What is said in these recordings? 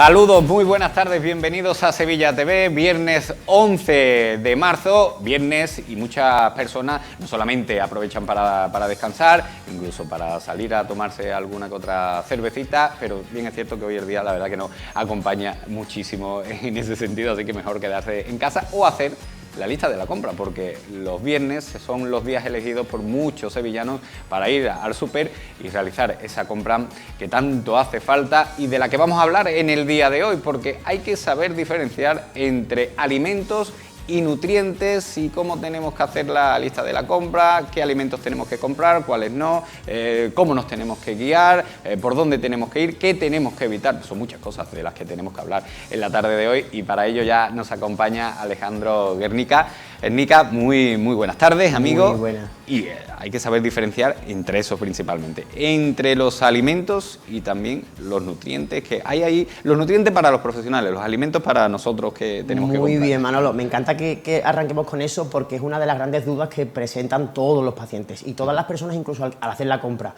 Saludos, muy buenas tardes, bienvenidos a Sevilla TV, viernes 11 de marzo, viernes, y muchas personas no solamente aprovechan para descansar, incluso para salir a tomarse alguna que otra cervecita, pero bien es cierto que hoy el día la verdad que nos acompaña muchísimo en ese sentido, así que mejor quedarse en casa o hacer la lista de la compra, porque los viernes son los días elegidos por muchos sevillanos para ir al súper y realizar esa compra que tanto hace falta y de la que vamos a hablar en el día de hoy, porque hay que saber diferenciar entre alimentos y nutrientes y cómo tenemos que hacer la lista de la compra, qué alimentos tenemos que comprar, cuáles no, cómo nos tenemos que guiar, por dónde tenemos que ir, qué tenemos que evitar. Son muchas cosas de las que tenemos que hablar en la tarde de hoy y para ello ya nos acompaña Alejandro Guernica. Guernica, muy buenas tardes, amigo. Muy buenas. Y hay que saber diferenciar entre eso principalmente, entre los alimentos y también los nutrientes que hay ahí, los nutrientes para los profesionales, los alimentos para nosotros que tenemos que comprar. Muy bien, Manolo, me encanta que arranquemos con eso porque es una de las grandes dudas que presentan todos los pacientes y todas las personas incluso al hacer la compra.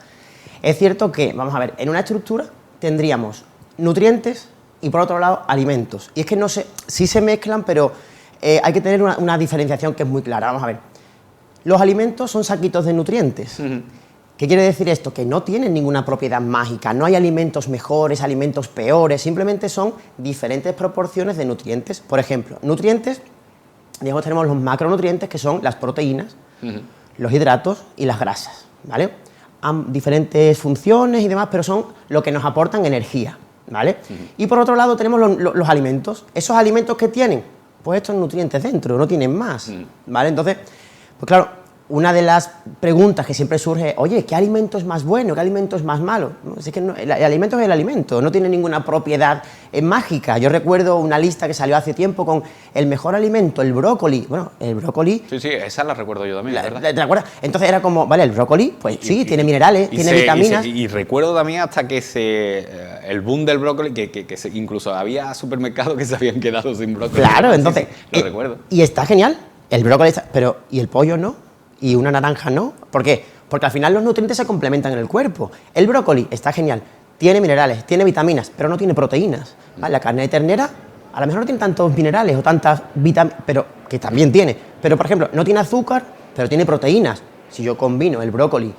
Es cierto que, vamos a ver, en una estructura tendríamos nutrientes y por otro lado alimentos. Y es que no sé, sí se mezclan, pero hay que tener una diferenciación que es muy clara. Vamos a ver, los alimentos son saquitos de nutrientes. ¿Qué quiere decir esto? Que no tienen ninguna propiedad mágica, no hay alimentos mejores, alimentos peores, simplemente son diferentes proporciones de nutrientes. Por ejemplo, nutrientes, digamos, tenemos los macronutrientes, que son las proteínas, los hidratos y las grasas, ¿vale? Diferentes funciones y demás, pero son lo que nos aportan energía, ¿vale? Y por otro lado tenemos los alimentos. ¿Esos alimentos que tienen? Pues estos nutrientes dentro, no tienen más, ¿vale? Entonces, pues claro, una de las preguntas que siempre surge, oye, ¿qué alimento es más bueno? ¿Qué alimento es más malo? No, es que no, el alimento es el alimento, no tiene ninguna propiedad mágica. Yo recuerdo una lista que salió hace tiempo con el mejor alimento, el brócoli. Bueno, el brócoli... Sí, esa la recuerdo yo también, ¿verdad? ¿Te acuerdas? Entonces era como, vale, el brócoli, pues sí, tiene minerales, tiene vitaminas. Y recuerdo también hasta que el boom del brócoli, que incluso había supermercados que se habían quedado sin brócoli. Claro, entonces... Sí, lo recuerdo. Y está genial, el brócoli está... Pero, ¿y el pollo no? ¿Y una naranja no? ¿Por qué? Porque al final los nutrientes se complementan en el cuerpo. El brócoli está genial, tiene minerales, tiene vitaminas, pero no tiene proteínas. ¿Vale? La carne de ternera a lo mejor no tiene tantos minerales o tantas vitaminas, pero que también tiene. Pero, por ejemplo, no tiene azúcar, pero tiene proteínas. Si yo combino el brócoli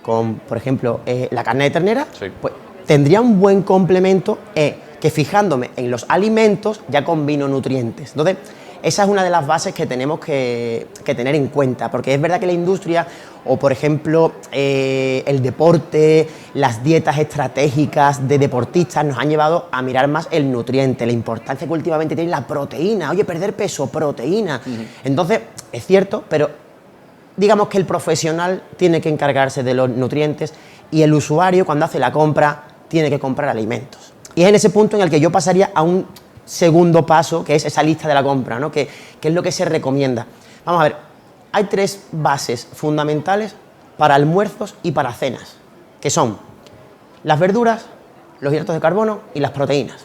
con, por ejemplo, la carne de ternera, sí, pues tendría un buen complemento que fijándome en los alimentos ya combino nutrientes. Entonces, esa es una de las bases que tenemos que tener en cuenta, porque es verdad que la industria, o por ejemplo el deporte, las dietas estratégicas de deportistas nos han llevado a mirar más el nutriente, la importancia que últimamente tiene la proteína. Oye, perder peso, proteína. Entonces, es cierto, pero digamos que el profesional tiene que encargarse de los nutrientes y el usuario, cuando hace la compra, tiene que comprar alimentos. Y es en ese punto en el que yo pasaría a un segundo paso, que es esa lista de la compra, ¿no? Que es lo que se recomienda. Vamos a ver, hay tres bases fundamentales para almuerzos y para cenas, que son las verduras, los hidratos de carbono y las proteínas.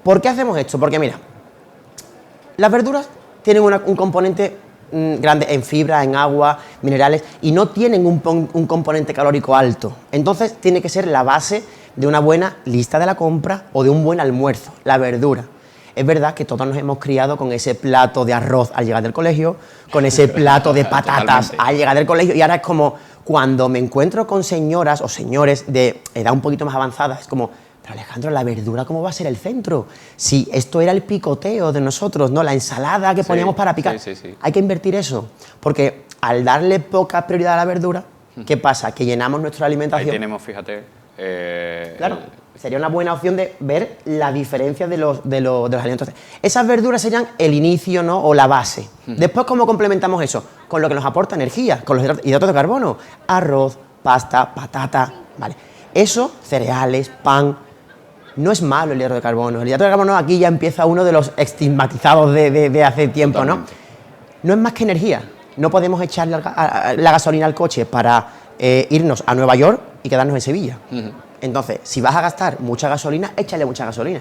¿Por qué hacemos esto? Porque mira, las verduras tienen un componente grande en fibra, en agua, minerales, y no tienen un componente calórico alto. Entonces tiene que ser la base de una buena lista de la compra o de un buen almuerzo, la verdura. Es verdad que todos nos hemos criado con ese plato de arroz al llegar del colegio, con ese plato de patatas al llegar del colegio, y ahora es como cuando me encuentro con señoras o señores de edad un poquito más avanzada, es como, pero Alejandro, ¿la verdura cómo va a ser el centro? Si esto era el picoteo de nosotros, ¿no? La ensalada que poníamos para picar. Sí. Hay que invertir eso, porque al darle poca prioridad a la verdura, ¿qué pasa? Que llenamos nuestra alimentación. Ahí tenemos, fíjate... Claro, sería una buena opción de ver la diferencia de los alimentos. Esas verduras serían el inicio, ¿no? O la base. Después, ¿cómo complementamos eso? Con lo que nos aporta energía, con los hidratos de carbono. Arroz, pasta, patata, ¿vale? Eso, cereales, pan. No es malo el hidrato de carbono. El hidrato de carbono aquí ya empieza uno de los estigmatizados de hace tiempo, ¿no? No es más que energía. No podemos echarle la gasolina al coche para irnos a Nueva York y quedarnos en Sevilla. Entonces, si vas a gastar mucha gasolina, échale mucha gasolina.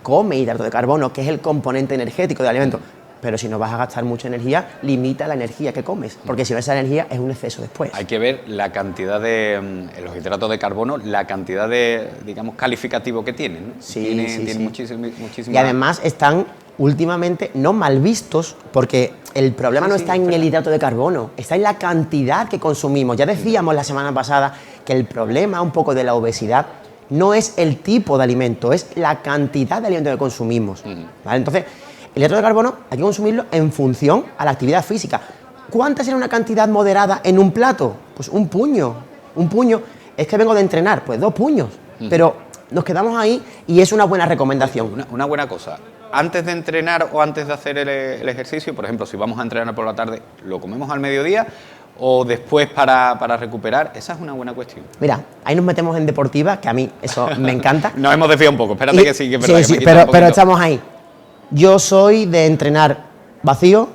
Come hidrato de carbono, que es el componente energético del alimento. pero si no vas a gastar mucha energía, limita la energía que comes, porque si no esa energía es un exceso después. Hay que ver la cantidad de los hidratos de carbono, la cantidad de, digamos, calificativo que tienen, ¿no? Sí, tienen sí. muchísimo. Y además están últimamente no mal vistos, porque el problema no está en el hidrato de carbono, está en la cantidad que consumimos. Ya decíamos la semana pasada que el problema un poco de la obesidad no es el tipo de alimento, es la cantidad de alimento que consumimos. ¿Vale? Entonces, el hidrato de carbono hay que consumirlo en función a la actividad física. ¿Cuánta será una cantidad moderada en un plato? Pues un puño. Un puño. Es que vengo de entrenar, pues 2 puños. Pero nos quedamos ahí y es una buena recomendación. Una buena cosa. Antes de entrenar o antes de hacer el ejercicio, por ejemplo, si vamos a entrenar por la tarde, ¿lo comemos al mediodía o después para recuperar? Esa es una buena cuestión. Mira, ahí nos metemos en deportiva, que a mí eso me encanta. Nos hemos desviado un poco, espérate que sí, que es verdad. Sí, que me pero estamos ahí. Yo soy de entrenar vacío,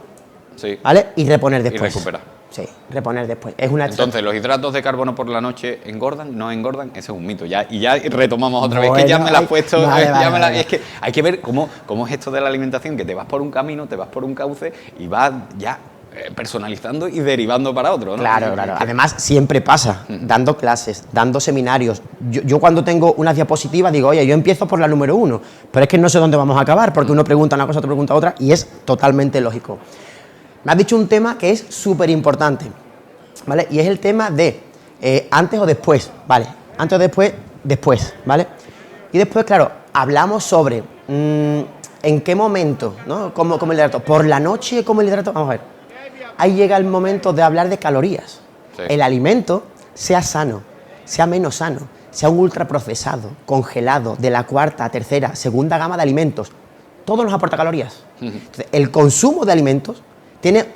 sí, ¿vale? Y reponer después. Y recuperar. Sí, reponer después. Es una Entonces, ¿los hidratos de carbono por la noche engordan? ¿No engordan? Ese es un mito. Y ya retomamos otra vez, que ya me la has puesto. Vale. Es que hay que ver cómo es esto de la alimentación, que te vas por un camino, te vas por un cauce y vas ya personalizando y derivando para otro, ¿no? Claro. Además, siempre pasa, dando clases, dando seminarios. Yo cuando tengo una diapositiva digo, oye, yo empiezo por la número 1, pero es que no sé dónde vamos a acabar, porque uno pregunta una cosa, otro pregunta otra, y es totalmente lógico. Me has dicho un tema que es súper importante, ¿vale? Y es el tema de antes o después, ¿vale? Antes o después, ¿vale? Y después, claro, hablamos sobre en qué momento, ¿no? ¿Cómo el hidrato? ¿Por la noche como el hidrato? Vamos a ver. Ahí llega el momento de hablar de calorías. Sí. El alimento, sea sano, sea menos sano, sea un ultraprocesado, congelado, de la cuarta, tercera, segunda gama de alimentos, todo nos aporta calorías. Entonces, el consumo de alimentos tiene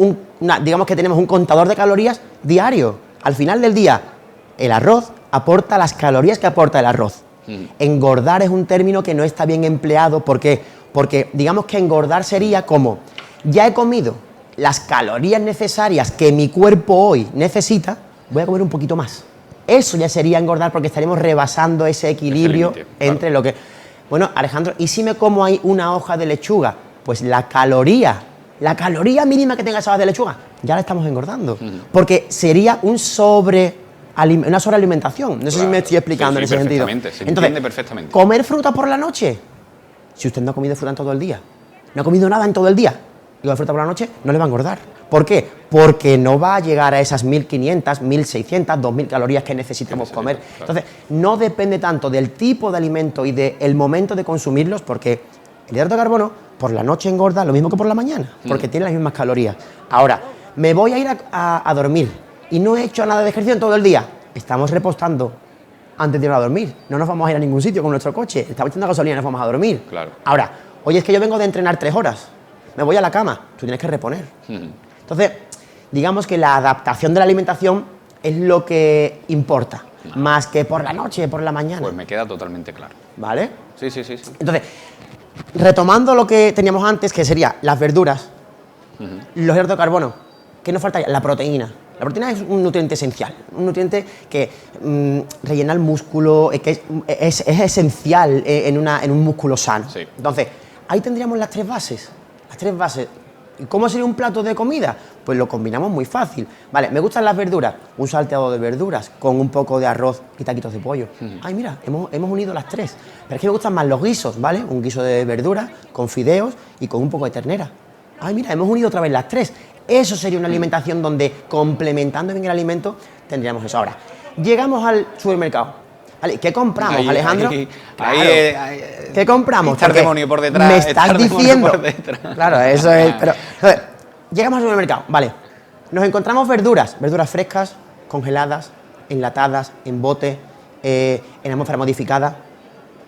digamos que tenemos un contador de calorías diario. Al final del día, el arroz aporta las calorías que aporta el arroz. Engordar es un término que no está bien empleado. ¿Por qué? Porque digamos que engordar sería como, ya he comido las calorías necesarias que mi cuerpo hoy necesita, voy a comer un poquito más. Eso ya sería engordar, porque estaríamos rebasando ese equilibrio entre lo que... Bueno, Alejandro, ¿y si me como ahí una hoja de lechuga? Pues la caloría mínima que tenga esa hoja de lechuga, ya la estamos engordando. Porque sería una sobrealimentación. No sé si me estoy explicando en ese sentido. Se entiende perfectamente. ¿Comer fruta por la noche? Si usted no ha comido fruta en todo el día, no ha comido nada en todo el día, y la fruta por la noche, no le va a engordar. ¿Por qué? Porque no va a llegar a esas 1.500, 1.600, 2.000 calorías que necesitamos comer. Claro. Entonces, no depende tanto del tipo de alimento y del momento de consumirlos, porque el hidrato de carbono por la noche engorda lo mismo que por la mañana, porque tiene las mismas calorías. Ahora, me voy a ir a dormir y no he hecho nada de ejercicio en todo el día. Estamos repostando antes de ir a dormir. No nos vamos a ir a ningún sitio con nuestro coche. Estamos echando gasolina y nos vamos a dormir. Claro. Ahora, oye, es que yo vengo de entrenar 3 horas. Me voy a la cama. Tú tienes que reponer. Entonces, digamos que la adaptación de la alimentación es lo que importa, más que por la noche, por la mañana. Pues me queda totalmente claro. ¿Vale? Sí. Entonces, retomando lo que teníamos antes, que sería las verduras, los hidratos de carbono, ¿qué nos falta? La proteína. La proteína es un nutriente esencial, un nutriente que rellena el músculo, que es esencial en un músculo sano. Sí. Entonces, ahí tendríamos las 3 bases. Las 3 bases. ¿Y cómo sería un plato de comida? Pues lo combinamos muy fácil. Vale, me gustan las verduras, un salteado de verduras con un poco de arroz y taquitos de pollo. Ay, mira, hemos unido las 3. Pero es que me gustan más los guisos, ¿vale? Un guiso de verduras con fideos y con un poco de ternera. Ay, mira, hemos unido otra vez las 3. Eso sería una alimentación donde, complementando bien el alimento, tendríamos eso. Ahora, llegamos al supermercado. ¿Vale? ¿Qué compramos, Alejandro? ¿Qué compramos? Estar demonio por detrás. Me estás diciendo. Claro, eso es. Pero, llegamos al supermercado, vale. Nos encontramos verduras frescas, congeladas, enlatadas, en bote, en atmósfera modificada.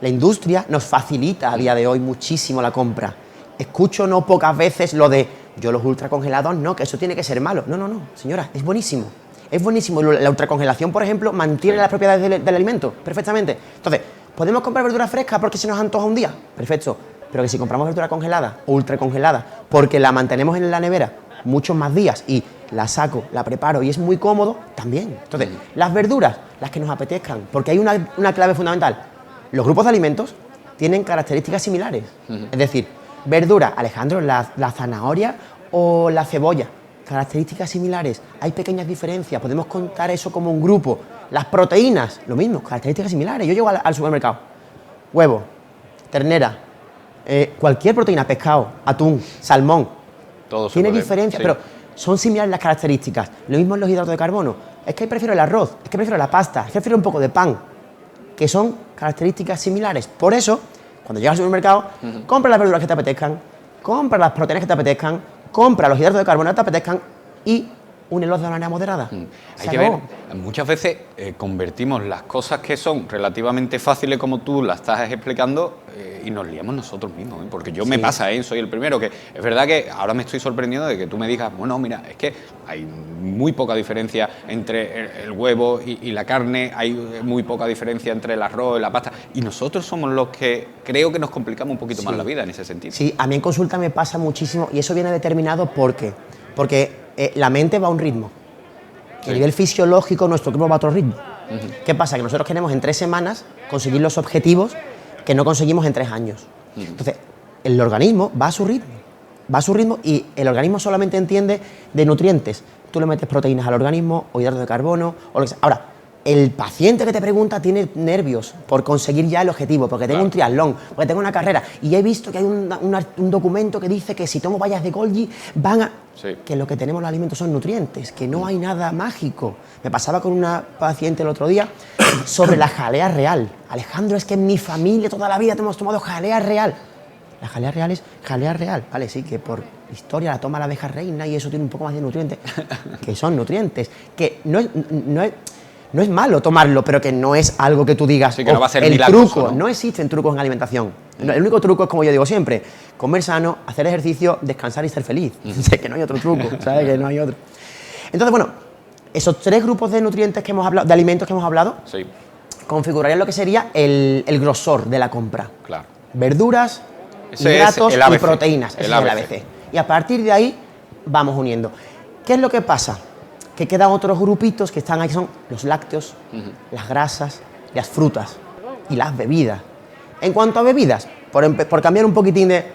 La industria nos facilita a día de hoy muchísimo la compra. Escucho no pocas veces lo de yo los ultracongelados no, que eso tiene que ser malo. No, señora, es buenísimo. Es buenísimo. La ultracongelación, por ejemplo, mantiene las propiedades del alimento perfectamente. Entonces, ¿podemos comprar verdura fresca porque se nos antoja un día? Perfecto. Pero que si compramos verdura congelada o ultracongelada porque la mantenemos en la nevera muchos más días y la saco, la preparo y es muy cómodo, también. Entonces, las verduras, las que nos apetezcan, porque hay una clave fundamental. Los grupos de alimentos tienen características similares. Es decir, Verdura, Alejandro, la zanahoria o la cebolla, características similares, hay pequeñas diferencias, podemos contar eso como un grupo. Las proteínas, lo mismo, características similares. Yo llego al supermercado, huevo, ternera, cualquier proteína, pescado, atún, salmón, Todo tiene puede, diferencias, sí. pero son similares las características. Lo mismo en los hidratos de carbono. Es que prefiero el arroz, es que prefiero la pasta, es que prefiero un poco de pan, que son características similares. Por eso, cuando llegas al supermercado, compra las verduras que te apetezcan, compra las proteínas que te apetezcan, compra los hidratos de carbono que te apetezcan y únelos de manera moderada. Hay que ver, muchas veces convertimos las cosas que son relativamente fáciles como tú las estás explicando y nos liamos nosotros mismos, ¿eh? Porque yo me pasa, soy el primero que es verdad que ahora me estoy sorprendiendo de que tú me digas, bueno, mira, es que hay muy poca diferencia entre el huevo y la carne, hay muy poca diferencia entre el arroz y la pasta y nosotros somos los que creo que nos complicamos un poquito más la vida en ese sentido. Sí, a mí en consulta me pasa muchísimo y eso viene determinado porque la mente va a un ritmo. A nivel fisiológico, nuestro cuerpo va a otro ritmo. ¿Qué pasa? Que nosotros queremos en 3 semanas conseguir los objetivos que no conseguimos en 3 años. Entonces, el organismo va a su ritmo. Va a su ritmo y el organismo solamente entiende de nutrientes. Tú le metes proteínas al organismo, o hidratos de carbono, o lo que sea. Ahora, el paciente que te pregunta tiene nervios por conseguir ya el objetivo, porque tengo un triatlón, porque tengo una carrera, y ya he visto que hay un documento que dice que si tomo bayas de Golgi van a... Sí. Que lo que tenemos los alimentos son nutrientes, que no hay nada mágico. Me pasaba con una paciente el otro día sobre la jalea real. Alejandro, es que en mi familia toda la vida hemos tomado jalea real. La jalea real es jalea real, ¿vale? Sí, que por historia la toma la abeja reina y eso tiene un poco más de nutrientes, que son nutrientes, que no es malo tomarlo, pero que no es algo que tú digas, sí, que no va a ser el milagroso, truco, ¿no? Existen trucos en alimentación. El único truco es, como yo digo siempre, comer sano, hacer ejercicio, descansar y ser feliz. Sé que no hay otro truco, ¿sabes? Que no hay otro. Entonces, bueno, esos 3 grupos de nutrientes que hemos hablado, de alimentos que hemos hablado, Sí, configurarían lo que sería el grosor de la compra. claro. Verduras, Ese hidratos es el y ABC, proteínas. Ese el es el ABC. ABC. Y a partir de ahí vamos uniendo. ¿Qué es lo que pasa? Que quedan otros grupitos que están ahí, son los lácteos, las grasas, las frutas y las bebidas. En cuanto a bebidas, por cambiar un poquitín de...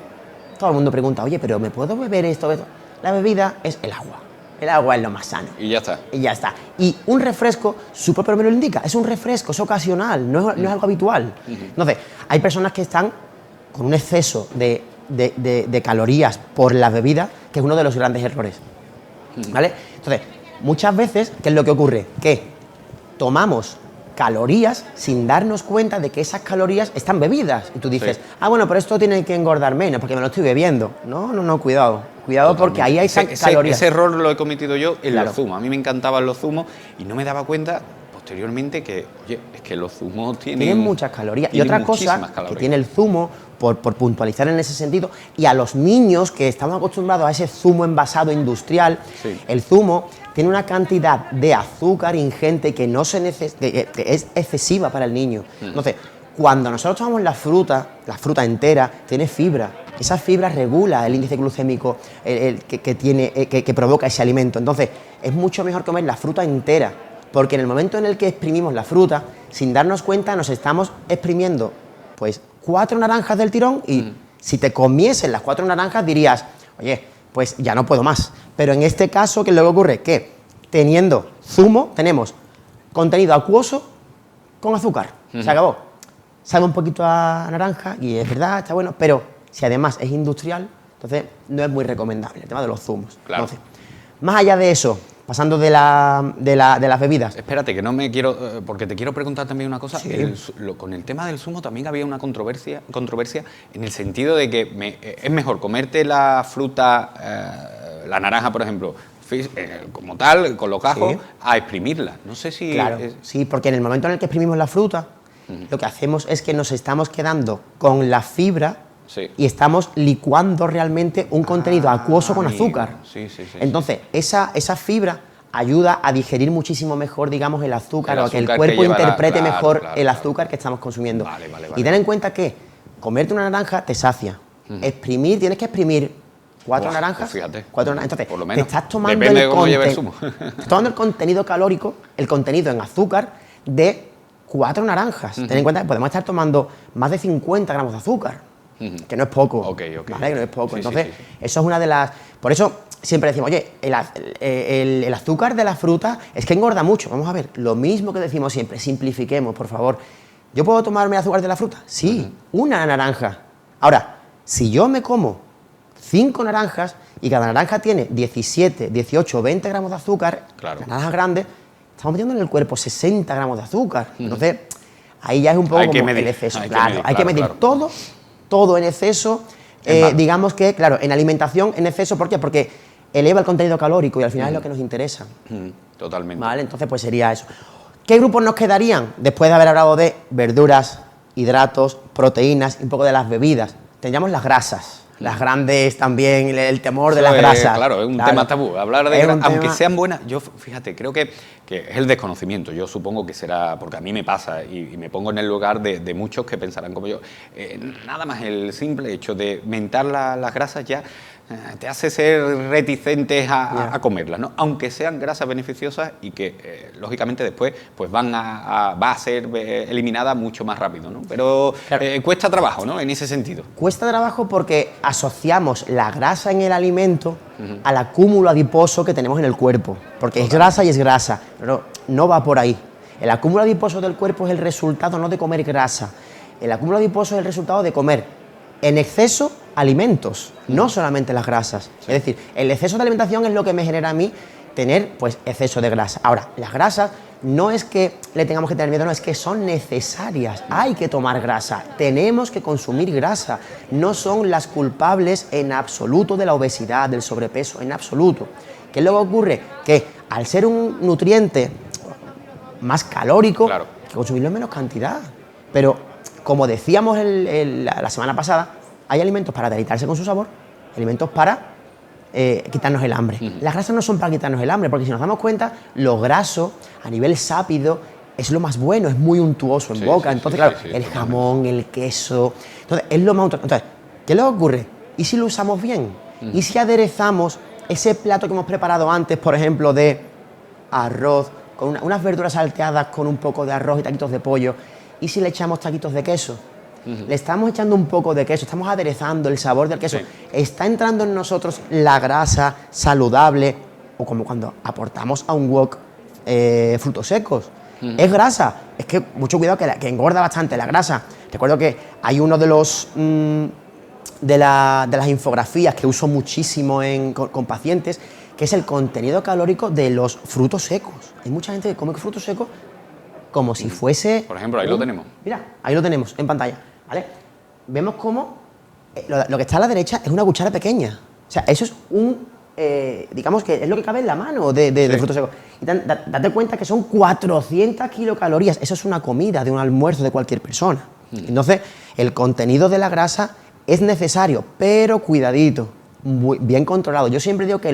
Todo el mundo pregunta, oye, pero ¿me puedo beber esto? La bebida es el agua. El agua es lo más sano. Y ya está. Y ya está. Y un refresco, su propio nombre lo indica, es un refresco, es ocasional, no es algo habitual. Entonces, hay personas que están con un exceso de calorías por la bebida, que es uno de los grandes errores. ¿Vale? Entonces, muchas veces, ¿qué es lo que ocurre? Que tomamos calorías sin darnos cuenta de que esas calorías están bebidas. Y tú dices, Sí. bueno, pero esto tiene que engordar menos porque me lo estoy bebiendo. No, cuidado. Cuidado porque ahí hay calorías. Ese error lo he cometido yo en Claro. los zumos. A mí me encantaban los zumos y no me daba cuenta posteriormente que, oye, es que los zumos tienen muchas calorías. Y tienen otra cosa muchísimas calorías. que tiene el zumo, por puntualizar en ese sentido, y a los niños que estamos acostumbrados a ese zumo envasado industrial, Sí. el zumo tiene una cantidad de azúcar ingente que no se que es excesiva para el niño. Entonces, cuando nosotros tomamos la fruta entera, tiene fibra. Esa fibra regula el índice glucémico que provoca ese alimento. Entonces, es mucho mejor comer la fruta entera, porque en el momento en el que exprimimos la fruta, sin darnos cuenta, nos estamos exprimiendo pues 4 naranjas del tirón y si te comiesen las 4 naranjas dirías, oye, pues ya no puedo más. Pero en este caso, ¿qué es lo que ocurre? Que teniendo zumo, tenemos contenido acuoso con azúcar. Se acabó. Sabe un poquito a naranja y es verdad, está bueno, pero si además es industrial, entonces no es muy recomendable el tema de los zumos. Claro. Entonces, más allá de eso, pasando de las bebidas. Espérate, que no me quiero... porque te quiero preguntar también una cosa. Sí. Con el tema del zumo también había una controversia en el sentido de que es mejor comerte la fruta, la naranja, por ejemplo, como tal, con los gajos, Sí. a exprimirla. No sé si... Claro, sí, porque en el momento en el que exprimimos la fruta, lo que hacemos es que nos estamos quedando con la fibra Sí. y estamos licuando realmente un contenido acuoso con amigo. azúcar. Sí, sí, sí, Entonces, esa fibra ayuda a digerir muchísimo mejor, digamos, el azúcar, El o a que el azúcar cuerpo que lleva la- interprete claro, mejor claro, el claro. azúcar que estamos consumiendo. Vale, vale, Y vale. ten en cuenta que comerte una naranja te sacia. Exprimir, tienes que exprimir 4 Buah, naranjas. pues fíjate. 4 naranjas. Entonces, Por lo menos. te estás tomando Depende de cómo lleve el zumo. estás tomando el contenido calórico, el contenido en azúcar de 4 naranjas. Ten en cuenta que podemos estar tomando más de 50 gramos de azúcar. que no es poco, Ok. ¿vale? Que no es poco. Sí, Entonces, sí. eso es una de las... Por eso siempre decimos, oye, el azúcar de la fruta es que engorda mucho. Vamos a ver, lo mismo que decimos siempre, simplifiquemos, por favor. ¿Yo puedo tomarme el azúcar de la fruta? Sí, una naranja. Ahora, si yo me como 5 naranjas y cada naranja tiene 17, 18, 20 gramos de azúcar, Claro. las naranjas grandes, estamos metiendo en el cuerpo 60 gramos de azúcar. Entonces, ahí ya es un poco Hay que como medir, el exceso. hay que Claro, medir, hay que medir claro. todo en exceso. Es malo. Digamos que, claro, en alimentación en exceso, ¿por qué? Porque eleva el contenido calórico y al final es lo que nos interesa. Totalmente. ¿Vale? Entonces, pues sería eso. ¿Qué grupos nos quedarían? Después de haber hablado de verduras, hidratos, proteínas y un poco de las bebidas. Tendríamos las grasas. Las grandes también, el temor de Eso las grasas. Claro, es un tema tabú. Hablar de Es un aunque tema- sean buenas, yo fíjate, creo que es el desconocimiento. Yo supongo que será, porque a mí me pasa y me pongo en el lugar de muchos que pensarán como yo. Nada más el simple hecho de mentar las grasas ya te hace ser reticentes a comerlas, ¿no? Aunque sean grasas beneficiosas y que lógicamente después pues va a ser eliminada mucho más rápido, ¿no? Pero Claro. cuesta trabajo, ¿no? En ese sentido. Cuesta trabajo porque asociamos la grasa en el alimento al acúmulo adiposo que tenemos en el cuerpo. Porque es grasa y es grasa, pero no va por ahí. El acúmulo adiposo del cuerpo es el resultado no de comer grasa. El acúmulo adiposo es el resultado de comer en exceso alimentos, no solamente las grasas. Es decir, el exceso de alimentación es lo que me genera a mí tener pues exceso de grasa. Ahora, las grasas no es que le tengamos que tener miedo, no, es que son necesarias. Hay que tomar grasa, tenemos que consumir grasa. No son las culpables en absoluto de la obesidad, del sobrepeso, en absoluto. ¿Qué es lo que ocurre? Que al ser un nutriente más calórico, Claro. hay que consumirlo en menos cantidad. Pero, como decíamos la semana pasada, hay alimentos para deleitarse con su sabor, alimentos para quitarnos el hambre. Las grasas no son para quitarnos el hambre, porque si nos damos cuenta, lo graso, a nivel sápido, es lo más bueno, es muy untuoso en Sí, boca. sí, Entonces, sí, claro, sí, el totalmente. jamón, el queso, entonces, es lo más untuoso. Entonces, ¿qué le ocurre? ¿Y si lo usamos bien? ¿Y si aderezamos ese plato que hemos preparado antes, por ejemplo, de arroz, con unas verduras salteadas con un poco de arroz y taquitos de pollo? ¿Y si le echamos taquitos de queso? Le estamos echando un poco de queso, estamos aderezando el sabor del queso. Sí. Está entrando en nosotros la grasa saludable, o como cuando aportamos a un wok frutos secos. Es grasa, es que mucho cuidado que engorda bastante la grasa. Recuerdo que hay uno de los de las infografías que uso muchísimo con pacientes, que es el contenido calórico de los frutos secos. Hay mucha gente que come frutos secos como si fuese... Por ejemplo, ahí lo tenemos. Mira, ahí lo tenemos en pantalla, ¿vale? Vemos cómo lo que está a la derecha es una cuchara pequeña. O sea, eso es digamos que es lo que cabe en la mano de frutos secos. Y date cuenta que son 400 kilocalorías. Eso es una comida de un almuerzo de cualquier persona. Entonces, el contenido de la grasa es necesario, pero cuidadito, muy bien controlado. Yo siempre digo que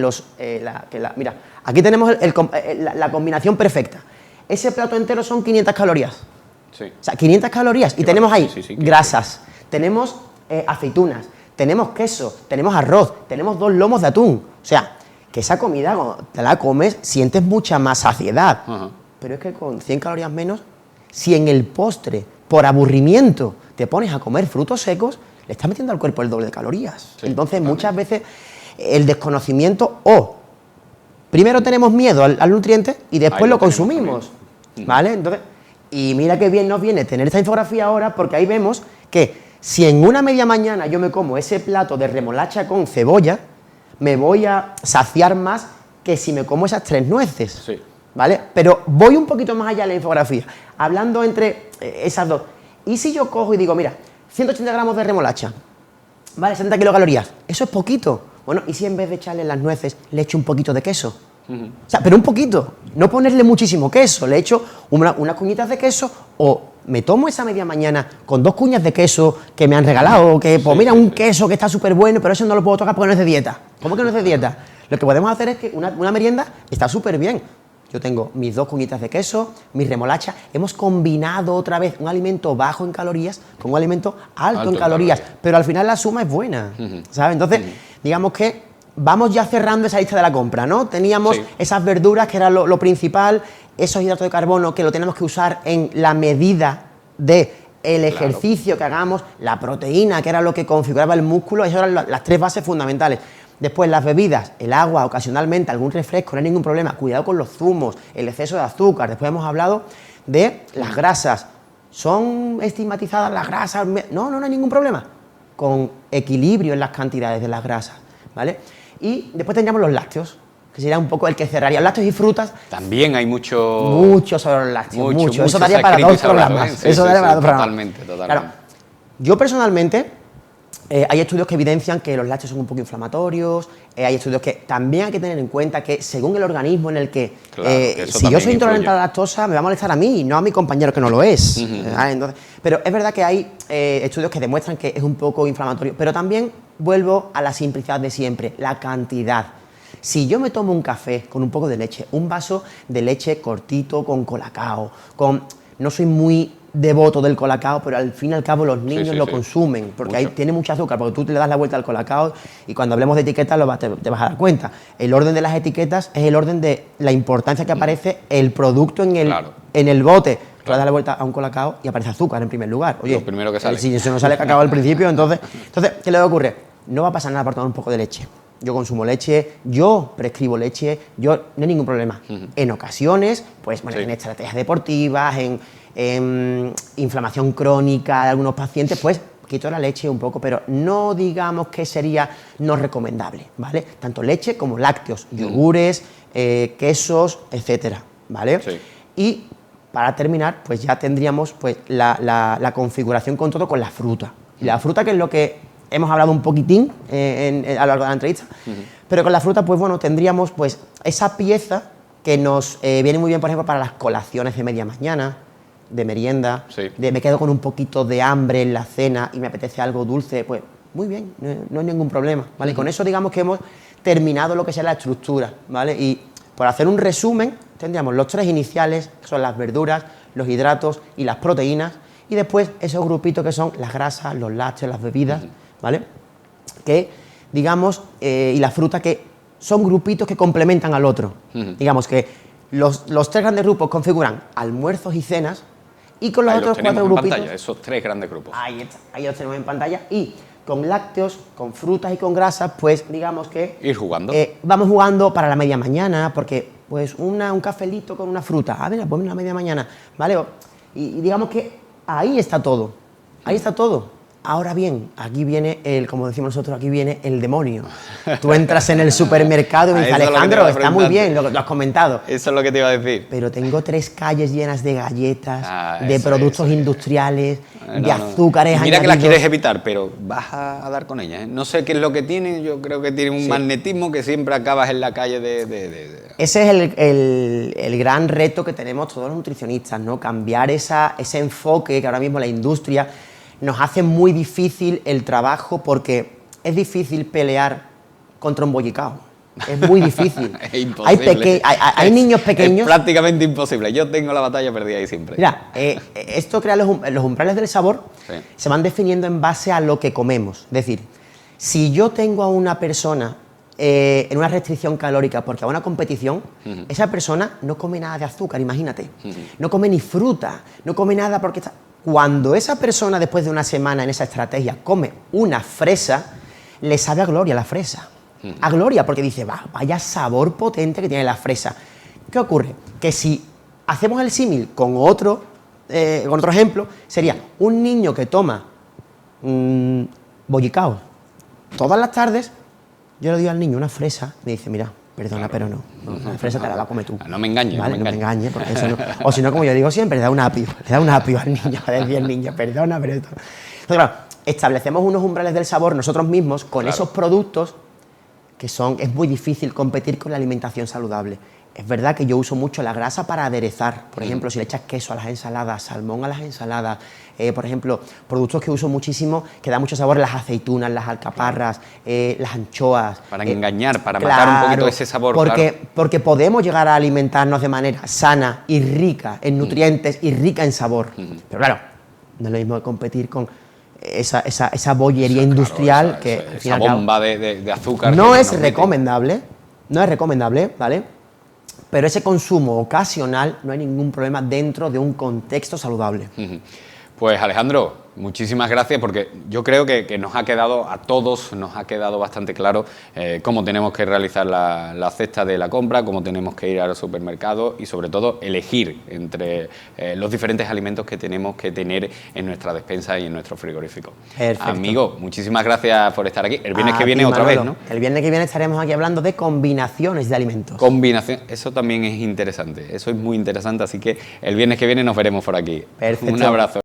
mira, aquí tenemos la combinación perfecta. Ese plato entero son 500 calorías. Sí. O sea, 500 calorías. Y tenemos ahí Sí, grasas, tenemos aceitunas, tenemos queso, tenemos arroz, tenemos 2 lomos de atún. O sea, que esa comida, cuando te la comes, sientes mucha más saciedad. Ajá. Pero es que con 100 calorías menos, si en el postre, por aburrimiento, te pones a comer frutos secos, le estás metiendo al cuerpo el doble de calorías. Sí, Entonces, totalmente. muchas veces, el desconocimiento primero tenemos miedo al nutriente y después Ahí lo lo tenemos consumimos, ¿vale? Entonces, y mira qué bien nos viene tener esta infografía ahora, porque ahí vemos que si en una media mañana yo me como ese plato de remolacha con cebolla, me voy a saciar más que si me como esas 3 nueces, Sí. ¿vale? Pero voy un poquito más allá en la infografía, hablando entre esas dos. ¿Y si yo cojo y digo, mira, 180 gramos de remolacha, ¿vale? 60 kilocalorías, eso es poquito. Bueno, ¿y si en vez de echarle las nueces le echo un poquito de queso? O sea, pero un poquito, no ponerle muchísimo queso, le echo unas cuñitas de queso, o me tomo esa media mañana con 2 cuñas de queso que me han regalado, que pues mira, un queso que está súper bueno, pero eso no lo puedo tocar porque no es de dieta. ¿Cómo que no es de dieta? Lo que podemos hacer es que una merienda está súper bien. Yo tengo mis 2 cuñitas de queso, mi remolacha, hemos combinado otra vez un alimento bajo en calorías con un alimento alto en calorías, pero al final la suma es buena, ¿sabes? Entonces, digamos que vamos ya cerrando esa lista de la compra, ¿no? Teníamos esas verduras que era lo principal, esos hidratos de carbono que lo tenemos que usar en la medida de el ejercicio que hagamos, la proteína, que era lo que configuraba el músculo, esas eran las tres bases fundamentales. Después las bebidas, el agua, ocasionalmente algún refresco, no hay ningún problema. Cuidado con los zumos, el exceso de azúcar. Después hemos hablado de las grasas. ¿Son estigmatizadas las grasas? No, no hay ningún problema. Con equilibrio en las cantidades de las grasas, ¿vale? Y después tendríamos los lácteos, que sería un poco el que cerraría. Lácteos y frutas. También hay mucho... Mucho sobre los lácteos, mucho. Eso daría para dos programas. Eso daría para dos programas. Totalmente. Claro, yo personalmente, hay estudios que evidencian que los lácteos son un poco inflamatorios, hay estudios que también hay que tener en cuenta que según el organismo en el que... si yo soy intolerante a la lactosa, me va a molestar a mí, no a mi compañero que no lo es. Entonces, pero es verdad que hay estudios que demuestran que es un poco inflamatorio, pero también vuelvo a la simplicidad de siempre, la cantidad. Si yo me tomo un café con un poco de leche, un vaso de leche cortito con colacao, no soy muy devoto del colacao, pero al fin y al cabo los niños lo consumen, porque ahí tiene mucho azúcar, porque tú te le das la vuelta al colacao y cuando hablemos de etiquetas te vas a dar cuenta. El orden de las etiquetas es el orden de la importancia que aparece el producto en el bote. Tú le das la vuelta a un colacao y aparece azúcar en primer lugar. Oye, lo primero que sale. Si eso no sale cacao al principio, entonces, ¿qué le ocurre? No va a pasar nada por tomar un poco de leche. Yo consumo leche, yo prescribo leche, no hay ningún problema. En ocasiones, pues bueno, en estrategias deportivas, en inflamación crónica de algunos pacientes, pues quito la leche un poco, pero no digamos que sería no recomendable, ¿vale? Tanto leche como lácteos, yogures, quesos, etcétera, ¿vale? Sí. Y para terminar, pues ya tendríamos pues la configuración con todo con la fruta. La fruta, que es lo que hemos hablado un poquitín a lo largo de la entrevista, pero con la fruta, pues bueno, tendríamos pues esa pieza que nos viene muy bien, por ejemplo, para las colaciones de media mañana, de merienda, me quedo con un poquito de hambre en la cena y me apetece algo dulce, pues muy bien, no hay ningún problema, ¿vale? Con eso digamos que hemos terminado lo que sea la estructura, ¿vale? Y por hacer un resumen, tendríamos los tres iniciales, que son las verduras, los hidratos y las proteínas, y después esos grupitos que son las grasas, los lácteos, las bebidas, ¿vale? Que, digamos, y la fruta, que son grupitos que complementan al otro. Digamos que los tres grandes grupos configuran almuerzos y cenas, y con los otros cuatro grupitos... Pantalla, esos tres grandes grupos. Ahí los tenemos en pantalla, y con lácteos, con frutas y con grasas, pues digamos que... Ir jugando. Vamos jugando para la media mañana, porque pues un cafelito con una fruta, a ver, pues una media mañana, ¿vale? Y digamos que ahí está todo, ahí está todo. Ahora bien, aquí viene como decimos nosotros, aquí viene el demonio. Tú entras en el supermercado y me dices, Alejandro, está muy bien lo que tú has comentado. Eso es lo que te iba a decir. Pero tengo 3 calles llenas de galletas, de productos industriales, de azúcares añadidos. Mira que las quieres evitar, pero vas a dar con ellas, ¿eh? No sé qué es lo que tiene, yo creo que tiene un magnetismo que siempre acabas en la calle Ese es el gran reto que tenemos todos los nutricionistas, ¿no? Cambiar ese enfoque que ahora mismo la industria nos hace muy difícil el trabajo, porque es difícil pelear contra un bollicao. Es muy difícil. Es imposible. Hay niños pequeños... Es prácticamente imposible. Yo tengo la batalla perdida ahí siempre. Mira, esto crea los umbrales del sabor, se van definiendo en base a lo que comemos. Es decir, si yo tengo a una persona en una restricción calórica porque a una competición, esa persona no come nada de azúcar, imagínate. No come ni fruta, no come nada porque está... Cuando esa persona, después de una semana en esa estrategia, come una fresa, le sabe a gloria la fresa. A gloria, porque dice, vaya sabor potente que tiene la fresa. ¿Qué ocurre? Que si hacemos el símil con otro ejemplo, sería un niño que toma bollicao todas las tardes. Yo le doy al niño una fresa, me dice, mira, perdona, pero no, la fresa te la va a comer tú. No me engañes, ¿vale? No me engañes, porque eso no... O si no, como yo digo siempre, le da un apio al niño, le decía el niño, perdona, pero esto... Entonces, claro, establecemos unos umbrales del sabor nosotros mismos con esos productos que es muy difícil competir con la alimentación saludable. Es verdad que yo uso mucho la grasa para aderezar. Por ejemplo, si le echas queso a las ensaladas, salmón a las ensaladas, por ejemplo, productos que uso muchísimo, que da mucho sabor, las aceitunas, las alcaparras, las anchoas. Para engañar, para matar un poquito ese sabor. Porque podemos llegar a alimentarnos de manera sana y rica en nutrientes y rica en sabor. Pero claro, no es lo mismo que competir con esa bollería industrial, esa bomba de azúcar. No es recomendable, ¿vale? Pero ese consumo ocasional no hay ningún problema dentro de un contexto saludable. Pues Alejandro, muchísimas gracias porque yo creo que nos ha quedado, a todos nos ha quedado bastante claro cómo tenemos que realizar la cesta de la compra, cómo tenemos que ir al supermercado y sobre todo elegir entre los diferentes alimentos que tenemos que tener en nuestra despensa y en nuestro frigorífico. Perfecto. Amigo, muchísimas gracias por estar aquí. El viernes A que viene ti, otra Manolo. vez, ¿no? El viernes que viene estaremos aquí hablando de combinaciones de alimentos. Combinación, eso también es interesante, eso es muy interesante, así que el viernes que viene nos veremos por aquí. Perfecto. Un abrazo.